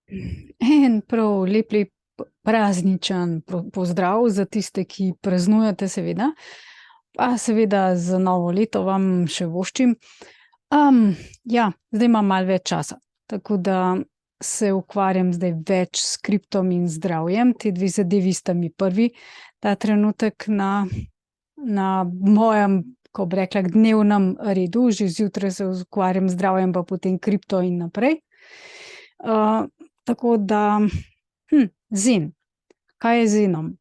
En prav lep prazničen pozdrav za tiste, ki praznujete seveda. Pa seveda za novo leto vam še voščim. Ja, zdaj imam malo več časa, tako da se ukvarjam zdaj več s kriptom in zdravjem. Ti dve zadevi sta mi prvi ta trenutek na mojem, ko bi rekla, dnevnem redu. Že zjutraj se ukvarjam z zdravjem, pa potem kripto in naprej. Tako da, zen. Kaj je z zenom?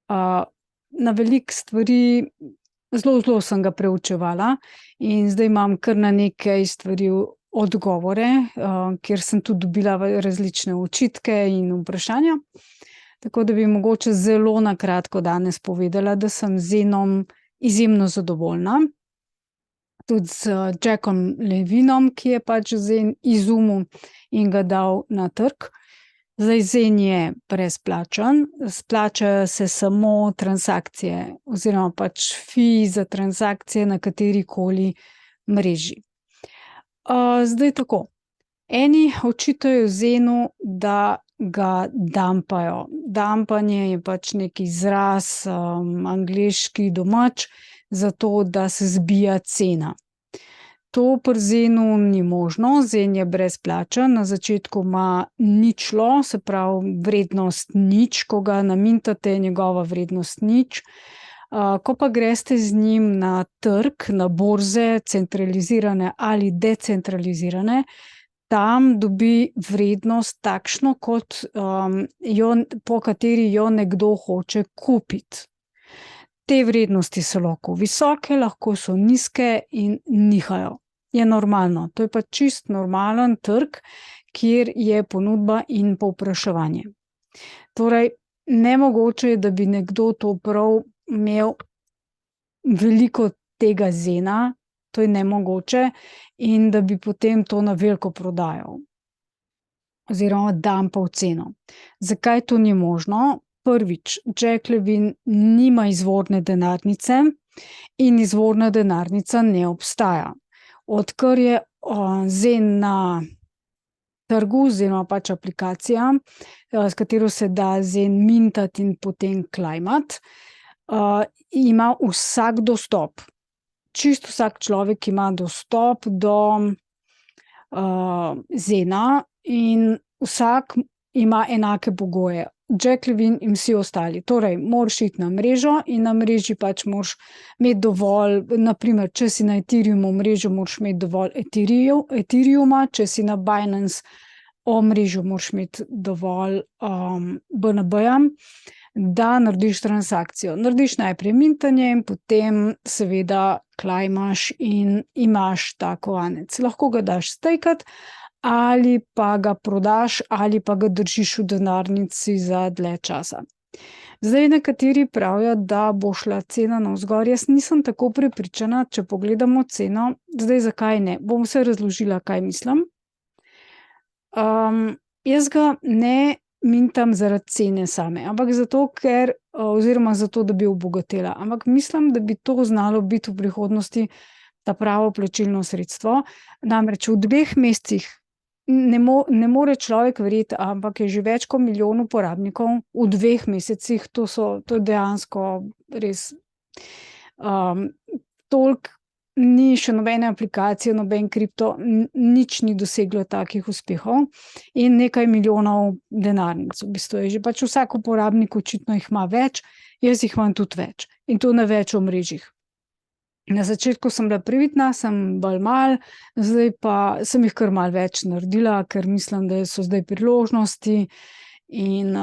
Na veliko stvari zelo sem ga preučevala in zdaj imam kar na nekaj stvari odgovore, kjer sem tudi dobila različne očitke in vprašanja. Tako da bi mogoče zelo na kratko danes povedala, da sem z zenom izjemno zadovoljna. Tudi z Jackom Levinom, ki je pač zen izumil in ga dal na trg. Zdaj zen je brezplačen, splačajo se samo transakcije oziroma pač fee za transakcije na katerikoli mreži. Zdaj tako, eni očitajo zenu, da ga dampajo. Dampanje je pač neki izraz, angleški domač, zato da se zbija cena. To pri zenu ni možno, zen je brezplačen, na začetku ima ničlo, se pravi vrednost nič, ko ga namintate, je njegova vrednost nič. Ko pa greste z njim na trg, na borze, centralizirane ali decentralizirane, tam dobi vrednost takšno, kot po kateri jo nekdo hoče kupiti. Te vrednosti so lahko visoke, lahko so nizke in nihajo. Je normalno, to je pa čist normalen trg, kjer je ponudba in povpraševanje. Torej, nemogoče je, da bi nekdo to prav imel veliko tega zena, to je nemogoče, in da bi potem to na veliko prodajal. Oziroma dampal ceno. Zakaj to ni možno? Prvič, Jack Levin nima izvorne denarnice in izvorna denarnica ne obstaja. Odkar je zen na trgu oziroma pač aplikacija, s katero se da zen mintati in potem klajmati, ima vsak dostop. Čisto vsak človek ima dostop do zena in vsak ima enake pogoje. Jack Levin in vsi ostali. Torej, moraš iti na mrežo in na mreži pač moraš imeti dovolj, na primer, če si na Ethereumu omrežju, moraš imeti dovolj Ethereuma, če si na Binance omrežju, moraš imeti dovolj BNB-ja, da narediš transakcijo. Narediš najprej mintanje in potem seveda klajmaš in imaš ta kovanec. Lahko ga daš stejkat, ali pa ga prodaš, ali pa ga držiš v denarnici za dlje časa. Zdaj nekateri pravijo, da bo šla cena navzgor. Jaz nisem tako prepričana, če pogledamo ceno. Zdaj zakaj ne? Bom se razložila, kaj mislim. Jaz ga ne mintam zaradi cene same, ampak zato, ker, oziroma zato, da bi obogatela. Ampak mislim, da bi to znalo biti v prihodnosti ta pravo plačilno sredstvo. Namreč v 2 mesecih ne more človek verjeti, ampak je že več kot 1 milijon uporabnikov v 2 mesecih, to je dejansko res toliko, ni še nobene aplikacije, noben kripto, nič ni doseglo takih uspehov in nekaj milijonov denarnic. V bistvu je že pač vsak uporabnik očitno jih ima več, jaz jih imam tudi več in to na več omrežjih. Na začetku sem bila previdna, sem bolj malo, zdaj pa sem jih kar malo več naredila, ker mislim, da so zdaj priložnosti in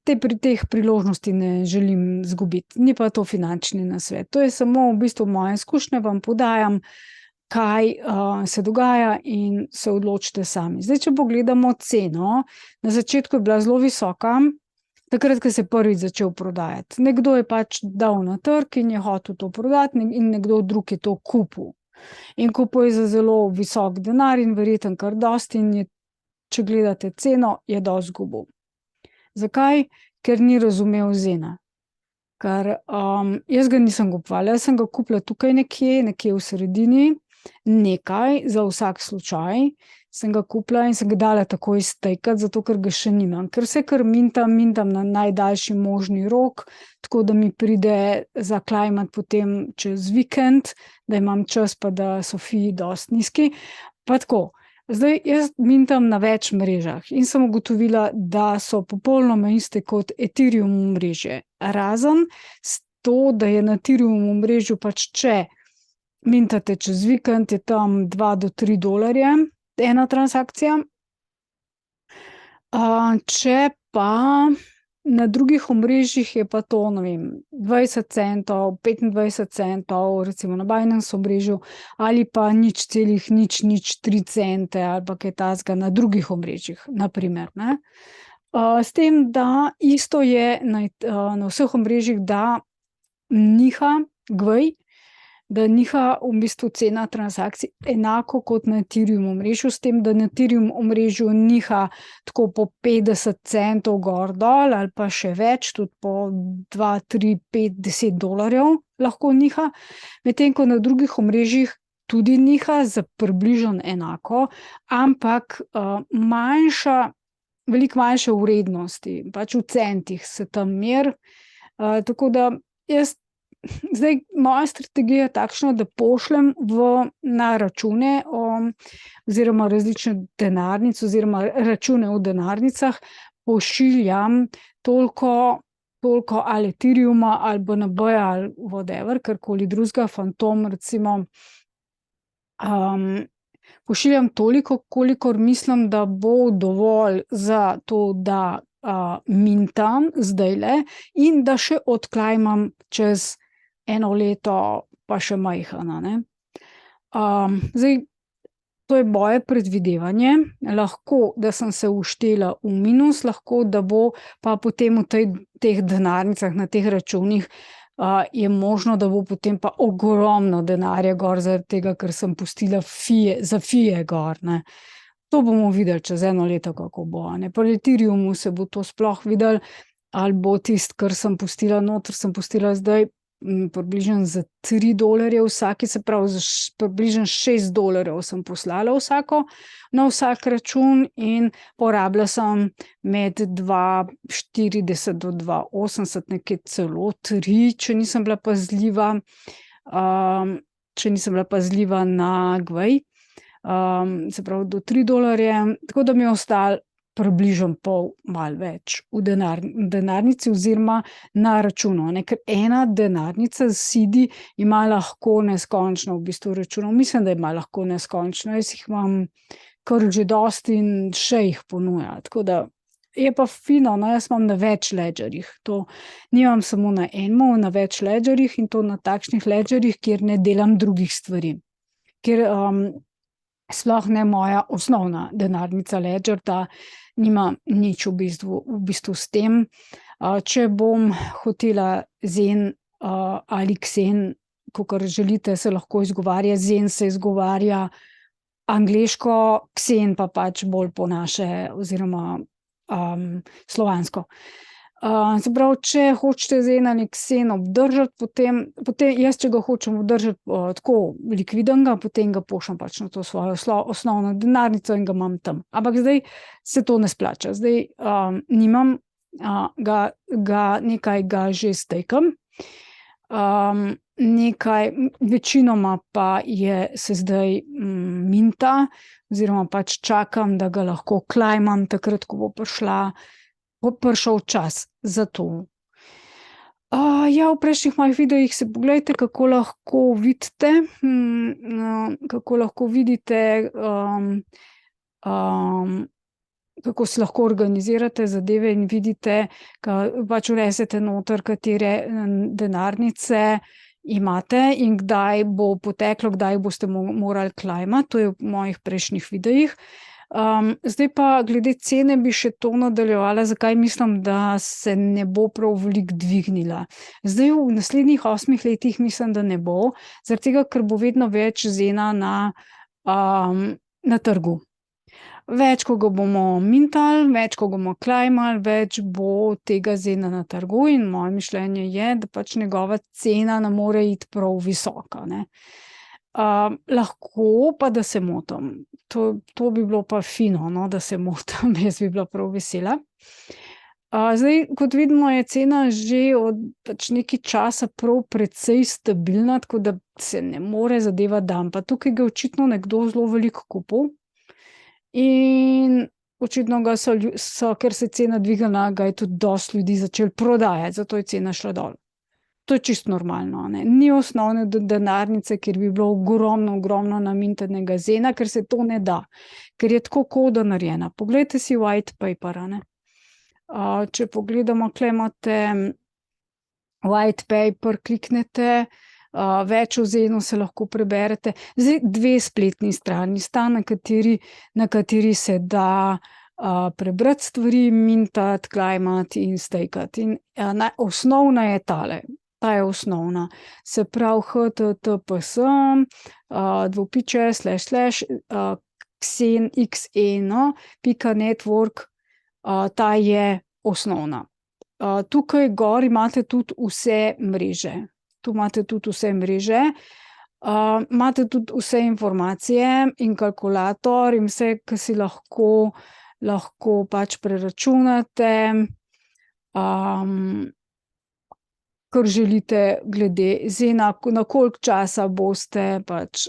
pri teh priložnosti ne želim izgubiti. Ni pa to finančni nasvet. To je samo v bistvu moje izkušnje, vam podajam, kaj se dogaja in se odločite sami. Zdaj, če pogledamo ceno, na začetku je bila zelo visoka, takrat, ko se je prvič začel prodajati. Nekdo je pač dal na trg in je hotel to prodati in nekdo drug je to kupil. In kupil je za zelo visok denar in verjetno kar dosti in je, če gledate ceno, je dosti izgubil. Zakaj? Ker ni razumel zena. Ker jaz ga nisem kupovala, jaz sem ga kupila tukaj nekje v sredini nekaj za vsak slučaj. Sem ga kupila in sem ga dala takoj stekati, zato ker ga še nimam. Ker vse, kar mintam na najdaljši možni rok, tako da mi pride za klajmat potem čez vikend, da imam čas, pa da so fiji dosti nizki. Pa tako. Zdaj, jaz mintam na več mrežah in sem ugotovila, da so popolnoma iste kot Ethereum omrežje. Razen to, da je na Ethereum omrežju pač, če mintate čez vikend, je tam $2 do $3 ena transakcija. Če pa na drugih omrežjih je pa to, ne vem, 20 centov, 25 centov, recimo na Binance omrežju, ali pa 0,003 cente ali pa kaj takega na drugih omrežjih, na primer, ne. S tem, da isto je na vseh omrežjih, da niha GVI, da niha v bistvu cena transakcij enako kot na Ethereum omrežju, s tem, da na Ethereum omrežju niha tako po 50 centov gor dol ali pa še več, tudi po 2, 3, 5, $10 lahko niha, medtem ko na drugih omrežjih tudi niha za približno enako, ampak veliko manjše vrednosti, pač v centih se tam meri, tako da zdaj moja strategija je takšna, da pošljem na račune oziroma različne denarnice oziroma račune v denarnicah, pošiljam toliko ali Ethereuma ali BNB-ja ali whatever, karkoli drugega, Fantom recimo, pošiljam toliko, kolikor mislim, da bo dovolj za to, da mintam zdajle in da še odklajmam čez eno leto, pa še majhna, ne. Zdaj, to je moje predvidevanje, lahko, da sem se uštela v minus, lahko, da bo pa potem v teh denarnicah, na teh računih, je možno, da bo potem pa ogromno denarja gor, zaradi tega, ker sem pustila za fije gor, ne. To bomo videli čez eno leto, kako bo, ne. Pri Ethereumu se bo to sploh videlo, ali bo tisto, kar sem pustila noter, sem pustila zdaj približno za $3 vsaki, se pravi za približno $6 sem poslala na vsak račun in porabila sem med 2,40 do 2,80, nekje celo 3, če nisem bila pazljiva na GVI, se pravi do $3, tako da mi je ostalo približno pol, malo več v denarnici oziroma na računu, ne, ker ena denarnica CD ima lahko neskončno v bistvu računov, mislim, da ima lahko neskončno, jaz jih imam kar že dosti in še jih ponuja, tako da je pa fino, no, jaz imam na več ledgerjih, to nimam samo na enem, na več ledgerjih in to na takšnih ledgerjih, kjer ne delam drugih stvari, ker sploh ne moja osnovna denarnica Ledger, ta nima nič v bistvu s tem. Če bom hotela Zen ali Xen, kakor želite, se lahko izgovarja, Zen se izgovarja angleško, Xen pa pač bolj po naše oziroma slovansko. Se pravi, če hočete Zen ali Xen obdržati, potem jaz, če ga hočem obdržati tako likvidnega, potem ga pošljem pač na to svojo osnovno denarnico in ga imam tam. Ampak zdaj se to ne splača. Zdaj nimam nekaj ga že stekam, nekaj, večinoma pa se zdaj minta oziroma pač čakam, da ga lahko klajmam takrat, ko bo prišel čas za to. V prejšnjih mojih videih se poglejte, kako lahko vidite, kako si lahko organizirate zadeve in vidite, pač vnesete noter, katere denarnice imate in kdaj bo poteklo, kdaj boste morali klajmati, to je v mojih prejšnjih videih. Zdaj pa glede cene bi še to nadaljevala, zakaj mislim, da se ne bo prav veliko dvignila. Zdaj v naslednjih 8 letih mislim, da ne bo, zaradi tega, ker bo vedno več Zena na trgu. Več, ko ga bomo mintali, več, ko ga bomo klajmali, več bo tega Zena na trgu in moje mišljenje je, da pač njegova cena ne more iti prav visoka, ne. Lahko pa, da se motim. To bi bilo pa fino, no, da se motim, jaz bi bila prav vesela. Zdaj, kot vidimo, je cena že od pač nekaj časa prav precej stabilna, tako da se ne more zadeva dampati. Tukaj ga je očitno nekdo zelo veliko kupil in očitno ga so, ker se je cena dvignila, ga je tudi dosti ljudi začelo prodajati, zato je cena šla dol. To je čisto normalno, ne. Ni osnovne denarnice, kjer bi bilo ogromno namintanega zena, ker se to ne da, ker je tako koda narejena. Poglejte si white paper, a ne. Če pogledamo, tule imate white paper, kliknete, več o zenu se lahko preberete. Zdaj, 2 spletni strani sta, na kateri se da prebrati stvari, mintati, klejmati in stejkati. In osnovna je tale. Ta je osnovna. Se pravi https //xen.network, ta je osnovna. Tukaj gor imate tudi vse mreže. Tu imate tudi vse mreže. Imate tudi vse informacije in kalkulator in vse, ke si lahko pač preračunate, kar želite glede zena, na koliko časa boste pač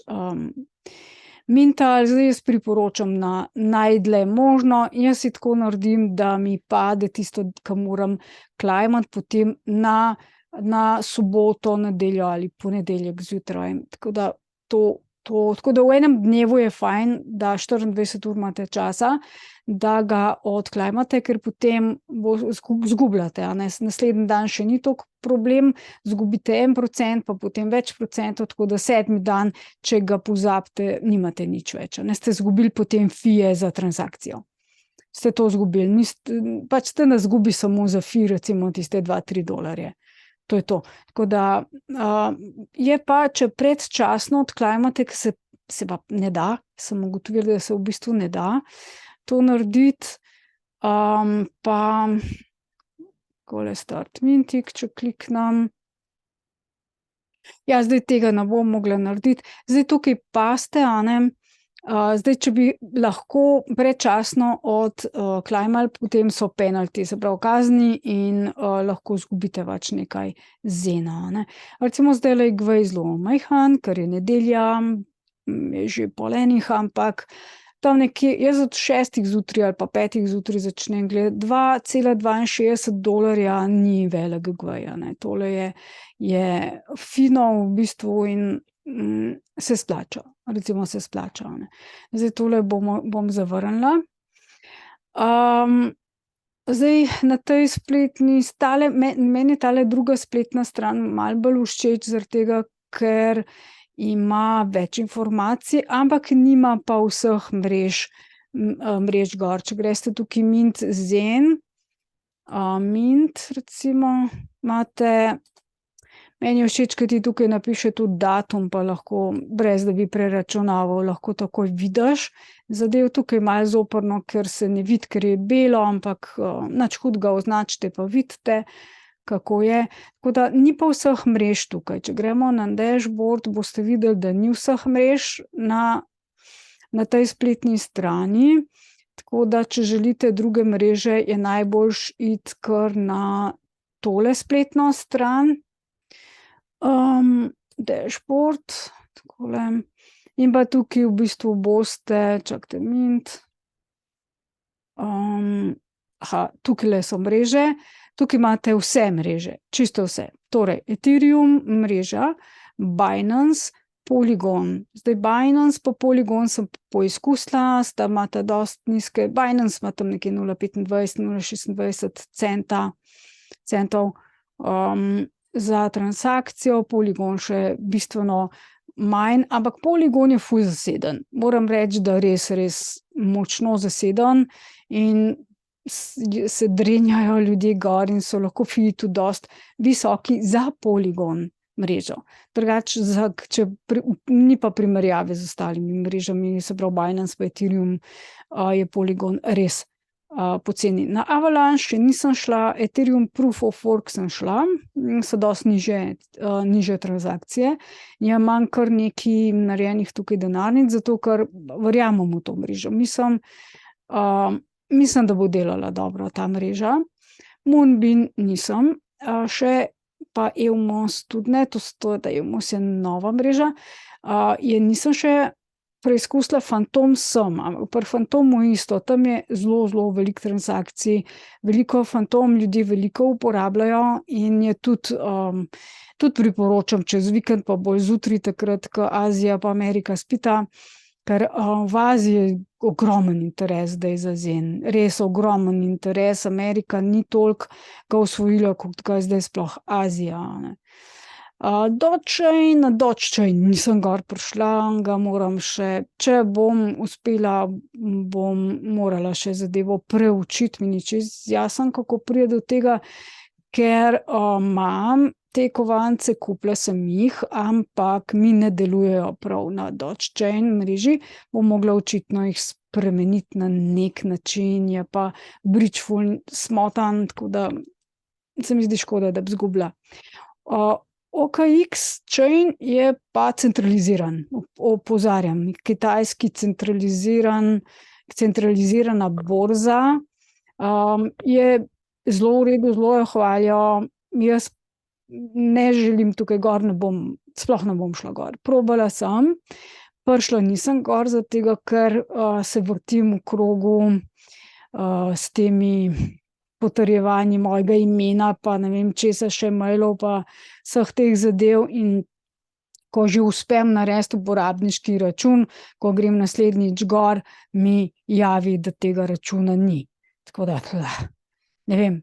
mintali. Zdaj jaz priporočam na najdlje možno. Jaz si tako naredim, da mi pade tisto, ke moram klejmati potem na soboto, nedeljo ali ponedeljek zjutraj. Tako da tako da v enem dnevu je fajn, da 24 ur imate časa, da ga odklejmate, ker potem izgubljate, a ne. Naslednji dan še ni toliko problem, izgubite 1%, pa potem več procentov, tako da 7. dan, če ga pozabite, nimate nič več, a ne. Ste izgubili potem fije za transakcijo. Ste to izgubili, pač ste na izgubi samo za fee, recimo tiste $2-3. To je to. Tako da je pa, če predčasno odklejmate, ke se pa ne da, sem ugotovila, da se v bistvu ne da to narediti, pa takole start minting, če kliknem. Ja, zdaj tega ne bom mogla narediti. Zdaj tukaj pazite, a ne, zdaj, če bi lahko predčasno odklejmali, potem so penalti, se pravi kazni in lahko izgubite pač nekaj zena, a ne. Recimo zdajle je gvej zelo majhen, ker je nedelja, je že pol enih, ampak tam nekje, jaz od 6. zjutraj ali pa 5. zjutraj začnem gledati, $2,62 ni velik gvej, a ne. Tole je fino v bistvu in se splača. Recimo se splača, a ne. Zdaj tole bom zavrnila. Zdaj na tej spletni meni je tale druga spletna stran malo bolj všeč, zaradi tega, ker ima več informacij, ampak nima pa vseh mrež gor. Če greste tukaj mint zen, mint recimo imate. Meni je všeč, ke ti tukaj napiše tudi datum, pa lahko, brez da bi preračunaval, lahko takoj vidiš zadev. Tukaj je malo zoprno, ker se ne vidi, ker je belo, ampak nič hudega, označite pa vidite, kako je. Tako da ni pa vseh mrež tukaj. Če gremo na dashboard, boste videli, da ni vseh mrež na tej spletni strani. Tako da, če želite druge mreže, je najboljše iti kar na tole spletno stran. Dashboard, takole. In pa tukaj v bistvu boste, čakajte, mint. Tukajle so mreže. Tukaj imate vse mreže, čisto vse. Torej, Ethereum mreža, Binance, Polygon. Zdaj Binance pa Polygon sem poizkusila, sta imata dosti nizke, Binance ima tam nekje 0,25, 0,26 centov za transakcijo, Polygon še bistveno manj, ampak Polygon je ful zaseden. Moram reči, da res močno zaseden in se drenjajo ljudje gor in so lahko fiji tudi dosti visoki za Polygon mrežo. Drugače, ni pa primerjave z ostalimi mrežami, se pravi Binance pa Ethereum, je Polygon res poceni. Na Avalanche še nisem šla, Ethereum Proof of Work sem šla, so dosti nižje transakcije. Imam kar nekaj narejenih tukaj denarnic, zato ker verjamem v to mrežo. Mislim, da bo delala dobro ta mreža. Moonbeam nisem, še pa Evmos tudi ne, to je, da Evmos je nova mreža. Nisem še preizkusila, Fantom sem, pri Fantomu isto, tam je zelo, zelo veliko transakcij, veliko Fantom ljudi veliko uporabljajo in je tudi priporočam čez vikend, pa bolj zjutraj, takrat, ko Azija pa Amerika spita, ker v Aziji je ogromen interes zdaj za Zen, res ogromen interes, Amerika ni toliko ga osvojila, kot ga je zdaj sploh Azija, ne. Dogechain nisem gor prišla, ga moram še, če bom uspela, bom morala še zadevo preučiti, mi ni čisto jasno, kako pride do tega, ker imam te kovance, kupila sem jih, ampak mi ne delujejo prav na Dogechain mreži, bom mogla očitno jih spremeniti na nek način, je pa bridge ful smotan, tako da se mi zdi škoda, da bi izgubila. OKX chain je pa centraliziran, opozarjam, kitajski centralizirana borza, je zelo v redu, zelo jo hvalijo, jaz ne želim tukaj gor, sploh ne bom šla gor. Probala sem, prišla nisem gor, zato tega, ker se vrtim v krogu s temi potrjevanji mojega imena, pa ne vem česa še mailov, pa vseh teh zadev, in ko že uspem narediti uporabniški račun, ko grem naslednjič gor, mi javi, da tega računa ni. Tako da, ne vem,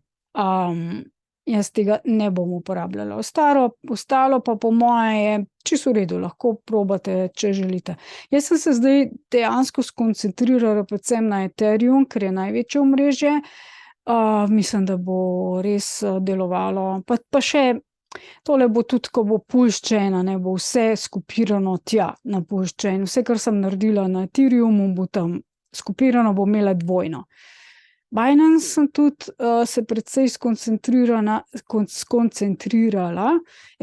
jaz tega ne bom uporabljala. Ostalo pa po moje je čisto v redu, lahko probate, če želite. Jaz sem se zdaj dejansko skoncentrirala predvsem na Ethereum, ker je največje omrežje. Mislim, da bo res delovalo, pa še tole bo tudi, ko bo Pulse Chain, ne bo vse skupirano tja na Pulse Chain, vse, kar sem naredila na Ethereumu, bo tam skupirano, bo imela dvojno. Binance sem tudi se precej skoncentrirala,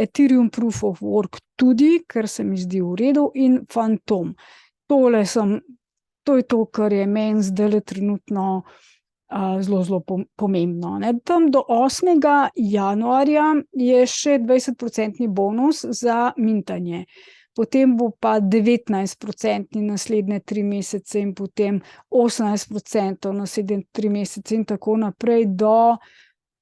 Ethereum Proof of Work tudi, ker se mi zdi v redu, in Fantom. To je to, kar je meni zdajle trenutno zelo, zelo pomembno, ne. Tam do 8. januarja je še 20% bonus za mintanje. Potem bo pa 19% naslednje 3 mesece in potem 18% naslednje 3 mesece in tako naprej do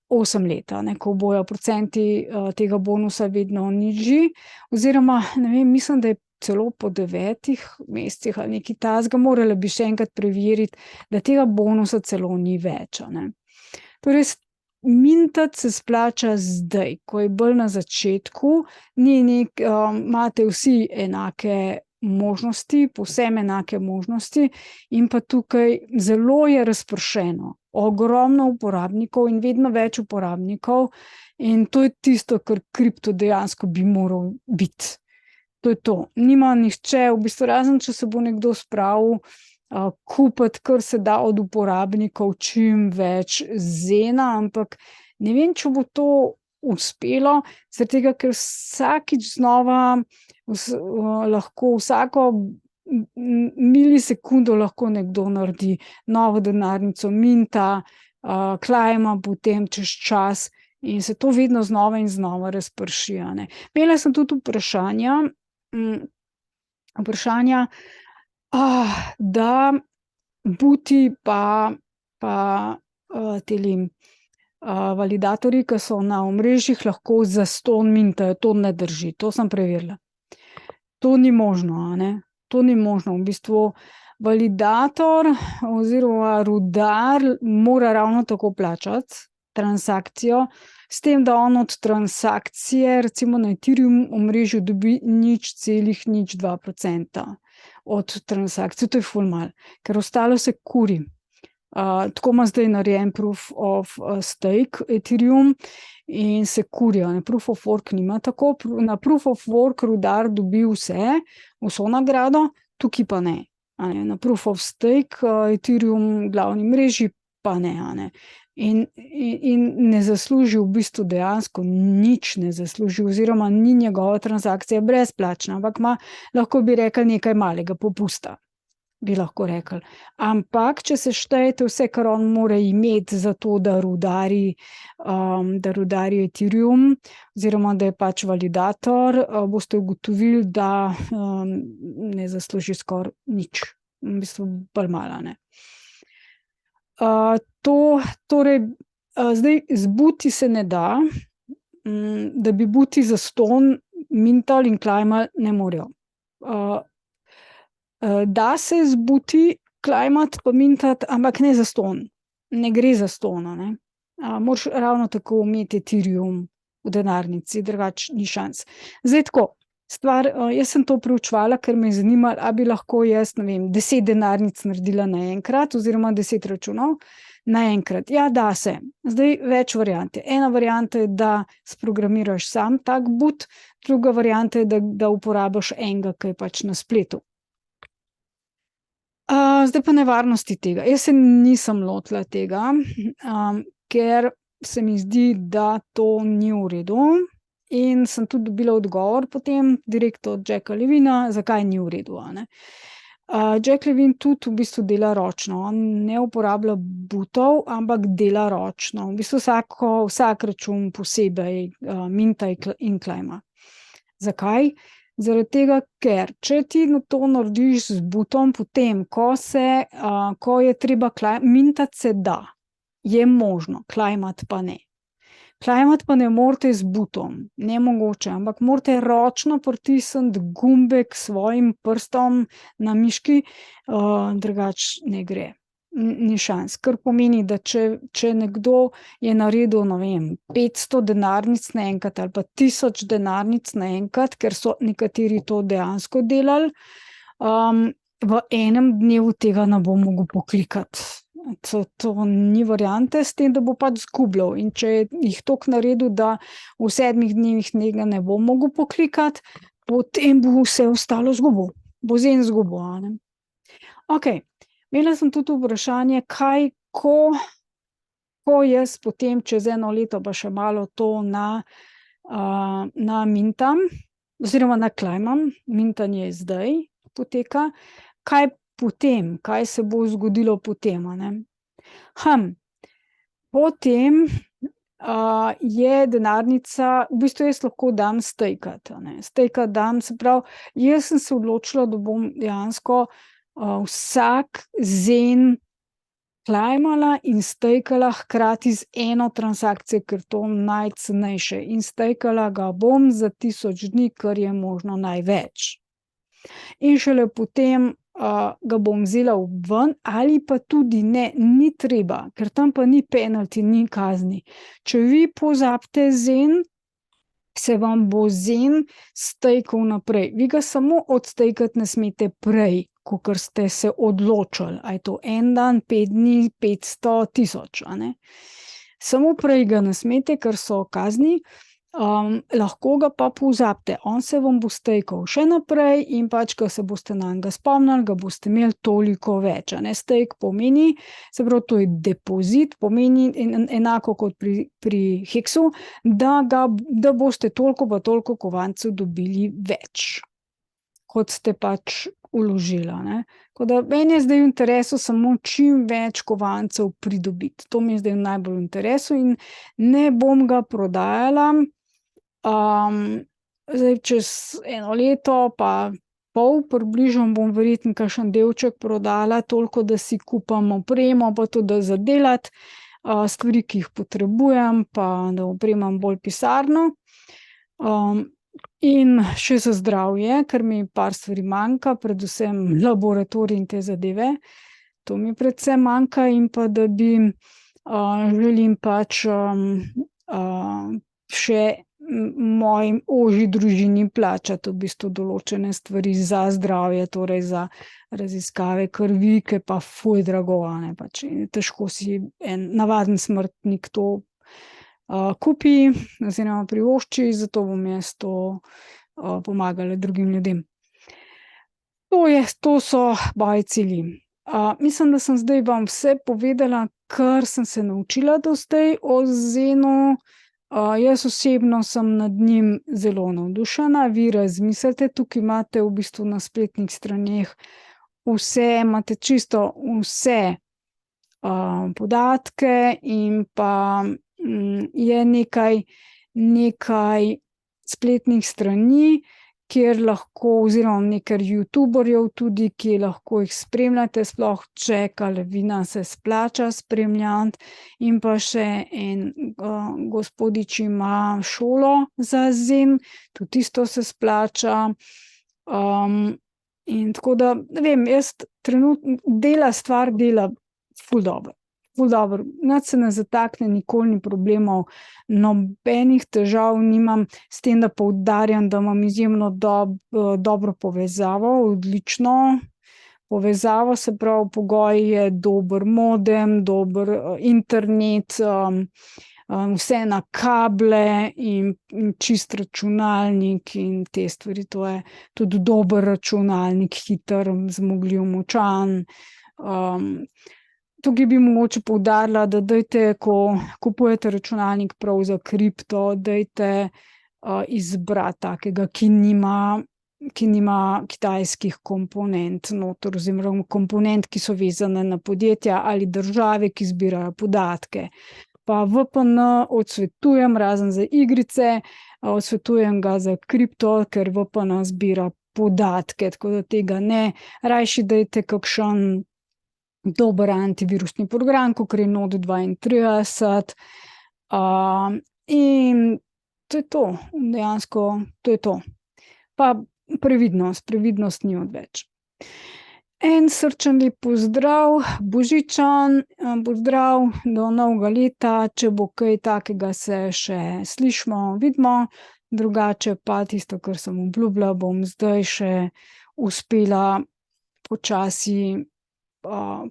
8 let, ne, ko bojo procenti tega bonusa vedno nižji, oziroma, ne vem, mislim, da je celo po 9 mesecih ali nekaj takega, morala bi še enkrat preveriti, da tega bonusa celo ni več, ne. Torej, mintati se splača zdaj, ko je bolj na začetku, imate vsi enake možnosti, povsem enake možnosti, in pa tukaj zelo je razpršeno, ogromno uporabnikov in vedno več uporabnikov, in to je tisto, kar kripto dejansko bi moral biti. To je to. Nima nihče, v bistvu razen, če se bo nekdo spravil kupiti, kar se da od uporabnikov, čim več Zena, ampak ne vem, če bo to uspelo, zaradi tega, ker vsakič znova lahko vsako milisekundo lahko nekdo naredi novo denarnico, minta, klajma potem čez čas in se to vedno znova in znova razprši, ne. Imela sem tudi vprašanja, da buti pa teli validatorji, ki so na omrežjih, lahko zastonj mintajo. To ne drži, to sem preverila. To ni možno, ne. To ni možno, v bistvu validator oziroma rudar mora ravno tako plačati transakcijo, s tem, da on od transakcije, recimo na Ethereum omrežju, dobi 0,02% od transakcij, to je ful malo, ker ostalo se kuri. Tako ima zdaj narejen Proof of Stake Ethereum in se kurijo, Proof of Work nima tako, na Proof of Work rudar dobi vso nagrado, tukaj pa ne. Na Proof of Stake Ethereum glavni mreži pa ne, a ne. In ne zasluži v bistvu dejansko nič ne zasluži, oziroma ni njegova transakcija brezplačna, ampak lahko bi rekli nekaj malega popusta, bi lahko rekli. Ampak, če se štejete vse, kar on mora imeti za to, da rudari Ethereum, oziroma da je pač validator, boste ugotovili, da ne zasluži skoraj nič. V bistvu bolj malo, ne. Torej, zdaj zbuti se ne da, da bi buti zastonj mintali in claimali ne morejo. Da se zbuti claimati pa mintati, ampak ne zastonj. Ne gre zastonj, ne. Moraš ravno tako imeti Ethereum v denarnici, drugače ni šans. Zdaj tako, jaz sem to preučevala, ker me je zanimalo, a bi lahko jaz, ne vem, 10 denarnic naredila naenkrat, oziroma 10 računov naenkrat. Ja, da se. Zdaj več variant je. Ena varianta je, da sprogramiraš sam tak but, druga varianta je, da uporabiš enega, ki je pač na spletu. Zdaj pa nevarnosti tega. Jaz se nisem lotila tega, ker se mi zdi, da to ni v redu. In sem tudi dobila odgovor potem direkt od Jacka Levina, zakaj ni v redu, a ne. Jack Levin tudi v bistvu dela ročno. On ne uporablja butov, ampak dela ročno. V bistvu vsak račun posebej minta in claima. Zakaj? Zaradi tega, ker če ti to narediš z butom, potem, ko je treba mintati, se da, je možno, claimati pa ne. Claimati pa ne morete z butom, nemogoče, ampak morate ročno pritisniti gumbek s svojim prstom na miški, drugače ne gre. Ni šans, kar pomeni, da če nekdo je naredil, ne vem, 500 denarnic naenkrat ali pa 1000 denarnic naenkrat, ker so nekateri to dejansko delali, v enem dnevu tega ne bo mogel poklikati. To ni variante, s tem, da bo pač zgubljal. In če jih toliko naredil, da v 7 dnevih tega ne bo mogel poklikati, potem bo vse ostalo zgubil. Bo zen zgubil, a ne. Okej. Imela sem tudi vprašanje, kaj, ko jaz potem čez 1 leto pa še malo to na mintam, oziroma na claimam, mintanje zdaj poteka, kaj potem, kaj se bo zgodilo potem, a ne. Potem je denarnica, v bistvu jaz lahko dam stejkati, a ne. Stejkati dam, se pravi, jaz sem se odločila, da bom dejansko vsak zen claimala in stejkala hkrati z eno transakcijo, ker to najcenejše. In stejkala ga bom za 1000 dni, kar je možno največ. In šele potem ga bom vzela ven, ali pa tudi ne, ni treba, ker tam pa ni penalty, ni kazni. Če vi pozabite zen, se vam bo zen stejkal naprej. Vi ga samo odstejkati ne smete prej, kakor ste se odločili. A je to 1 dan, 5 dni, 500, 1000, a ne. Samo prej ga ne smete, ker so kazni, lahko ga pa pozabite. On se vam bo stejkal še naprej in pač, ko se boste nanj spomnili, ga boste imeli toliko več, a ne. Stejk pomeni, se pravi, to je depozit, pomeni enako kot pri Hexu, da boste toliko pa toliko kovancev dobili več, kot ste pač vložili, a ne. Tako da meni je zdaj v interesu samo čim več kovancev pridobiti. To mi je zdaj najbolj v interesu in ne bom ga prodajala. Zdaj čez 1 leto pa pol približno bom verjetno kakšen delček prodala, toliko, da si kupam opremo, pa tudi za delati stvari, ki jih potrebujem, pa da opremam bolj pisarno. In še za zdravje, ker mi par stvari manjka, predvsem laboratorij in te zadeve. To mi predvsem manjka in pa da bi želim pač še moji ožji družini plačati v bistvu določene stvari za zdravje, torej za raziskave krvi, ki pa ful drago, a ne, pač težko si en navaden smrtnik to kupi oziroma privošči, zato bom jaz to pomagala drugim ljudem. To so moji cilji. Mislim, da sem zdaj vam vse povedala, kar sem se naučila do zdaj o zenu. Jaz osebno sem nad njim zelo navdušena. Vi razmislite, tukaj imate v bistvu na spletnih straneh imate čisto vse podatke in pa je nekaj spletnih strani, kjer lahko, oziroma nekaj youtuberjev tudi, ki lahko jih spremljate, sploh če Calvina se splača spremljati, in pa še en gospodič ima šolo za zen, tudi tisto se splača. In tako da, ne vem, jaz trenutno stvar dela ful dobro. Ful dobro, nič se ne zatakne, nikoli ni problemov, nobenih težav nimam, s tem, da poudarjam, da imam izjemno dobro povezavo, odlično povezavo, se pravi, pogoj je dober modem, dober internet, vse na kable in čist računalnik in te stvari, to je tudi dober računalnik, hiter, zmogljiv, močan. Tukaj bi mogoče poudarila, da dajte, ko kupujete računalnik prav za kripto, dajte izbrati takega, ki nima kitajskih komponent noter, oziroma komponent, ki so vezane na podjetja ali države, ki zbirajo podatke. Pa VPN odsvetujem, razen za igrice, odsvetujem ga za kripto, ker VPN zbira podatke, tako da tega ne. Rajši dajte kakšen dober antivirusni program, kakor je Node 32, in to je to, dejansko to je to. Pa previdnost ni odveč. En srčen lep pozdrav, božičan, pozdrav do novega leta, če bo kaj takega, se še slišimo, vidimo, drugače pa tisto, kar sem obljubila, bom zdaj še uspela počasi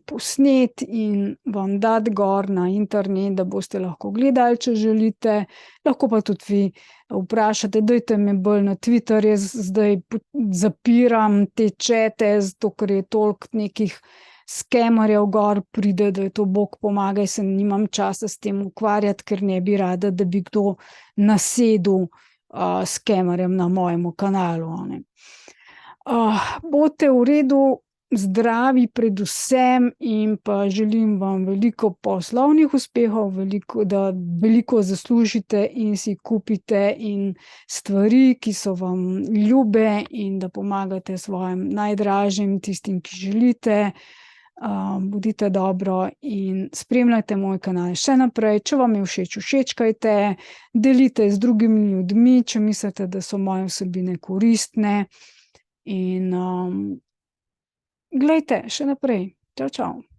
posnet in vam dati gor na internet, da boste lahko gledali, če želite. Lahko pa tudi vi vprašate, dajte me bolj na Twitter, jaz zdaj zapiram te čete, zato ker je toliko nekih skemerjev gor pride, da je to bog pomagaj, se nimam časa s tem ukvarjati, ker ne bi rada, da bi kdo nasedel skemerjem na mojemu kanalu. Bote v redu, zdravi predvsem in pa želim vam veliko poslovnih uspehov, da veliko zaslužite in si kupite in stvari, ki so vam ljube, in da pomagate svojim najdražjim, tistim, ki želite. Bodite dobro in spremljajte moj kanal še naprej. Če vam je všeč, všečkajte, delite z drugimi ljudmi, če mislite, da so moje vsebine koristne, in glejte še naprej. Čau, čau.